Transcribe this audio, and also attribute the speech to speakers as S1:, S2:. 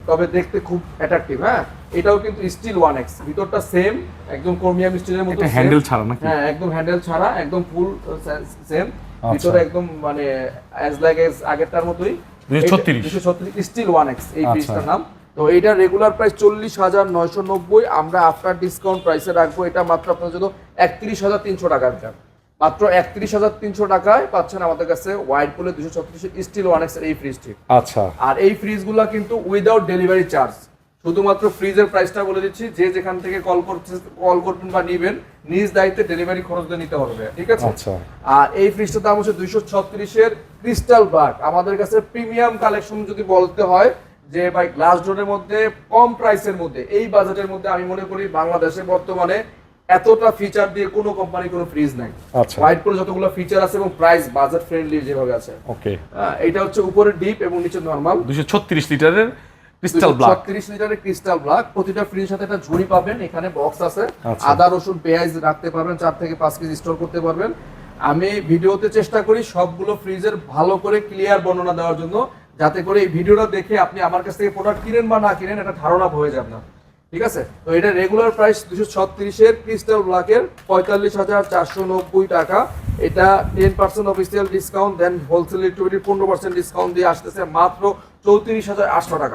S1: তবে দেখতে খুব অ্যাট্রাকটিভ। হ্যাঁ, এটাও কিন্তু স্টিল 1x, ভিতরটা সেম একদম ক্রোমিয়াম স্টিলের মতো,
S2: এটা হ্যান্ডেল ছাড়া নাকি?
S1: হ্যাঁ একদম হ্যান্ডেল ছাড়া, একদম ফুল সেম, ভিতরে একদম মানে অ্যাজ লাইক এজ আগেরটার মতোই। 236 স্টিল 1x এই ফ্রিজটার নাম। তো এটা রেগুলার প্রাইস 40,990, আমরা আফটার ডিসকাউন্ট প্রাইসে রাখবো এটা মাত্র আপনার জন্য 31,300 টাকার দাম। মাত্র 31,300 টাকায় পাচ্ছেন আমাদের কাছে ওয়াইরপুলের 236 স্টিল 1x এর এই ফ্রিজটি।
S2: আচ্ছা,
S1: আর এই ফ্রিজগুলো কিন্তু উইদাউট ডেলিভারি চার্জ, শুধুমাত্র ফ্রিজের প্রাইসটা বলে দিচ্ছি, যে যেখান থেকে কল করবেন বা নিবেন নিজ দায়িত্বে ডেলিভারি খরচ দিয়ে নিতে হবে, ঠিক আছে?
S2: আচ্ছা।
S1: আর এই ফ্রিজটার দাম হচ্ছে 236 এর ক্রিস্টাল ব্ল্যাক। আমাদের কাছে প্রিমিয়াম কালেকশন যদি বলতে হয় যে ভাই গ্লাস ডোরের মধ্যে কম প্রাইসের মধ্যে এই বাজেটের মধ্যে আমি মনে করি বাংলাদেশে বর্তমানে এতটা ফিচার দিয়ে কোনো কোম্পানি কোনো ফ্রিজ নাই।
S2: আচ্ছা,
S1: হোয়াইট করে যতগুলো ফিচার আছে এবং প্রাইস বাজেট ফ্রেন্ডলি যেভাবে আছে।
S2: ওকে,
S1: এটা হচ্ছে উপরে ডিপ এবং নিচে নরমাল।
S2: 236 লিটারের ক্রিস্টাল ব্ল্যাক,
S1: 36 লিটারের ক্রিস্টাল ব্ল্যাক। প্রতিটা ফ্রিজের সাথে একটা ঝুড়ি পাবেন, এখানে বক্স আছে, আদা রসুন পেঁয়াজ রাখতে পারবেন, 4 থেকে 5 কেজি স্টোর করতে পারবেন। আমি ভিডিওতে চেষ্টা করি সবগুলো ফ্রিজের ভালো করে ক্লিয়ার বর্ণনা দেওয়ার জন্য, যাতে করে এই ভিডিওটা দেখে আপনি আমার কাছ থেকে প্রোডাক্ট কিনেন বা না কিনেন এটা ধারণা হয়ে যাবে না, ঠিক আছে? তো এটা রেগুলার প্রাইস 236 এর ক্রিস্টাল ব্ল্যাকের 45,490 টাকা। এটা 10% অফিসিয়াল ডিসকাউন্ট, দেন হোলসেল 15% ডিসকাউন্ট দিয়ে আসতেছে মাত্র 34,800 টাকা।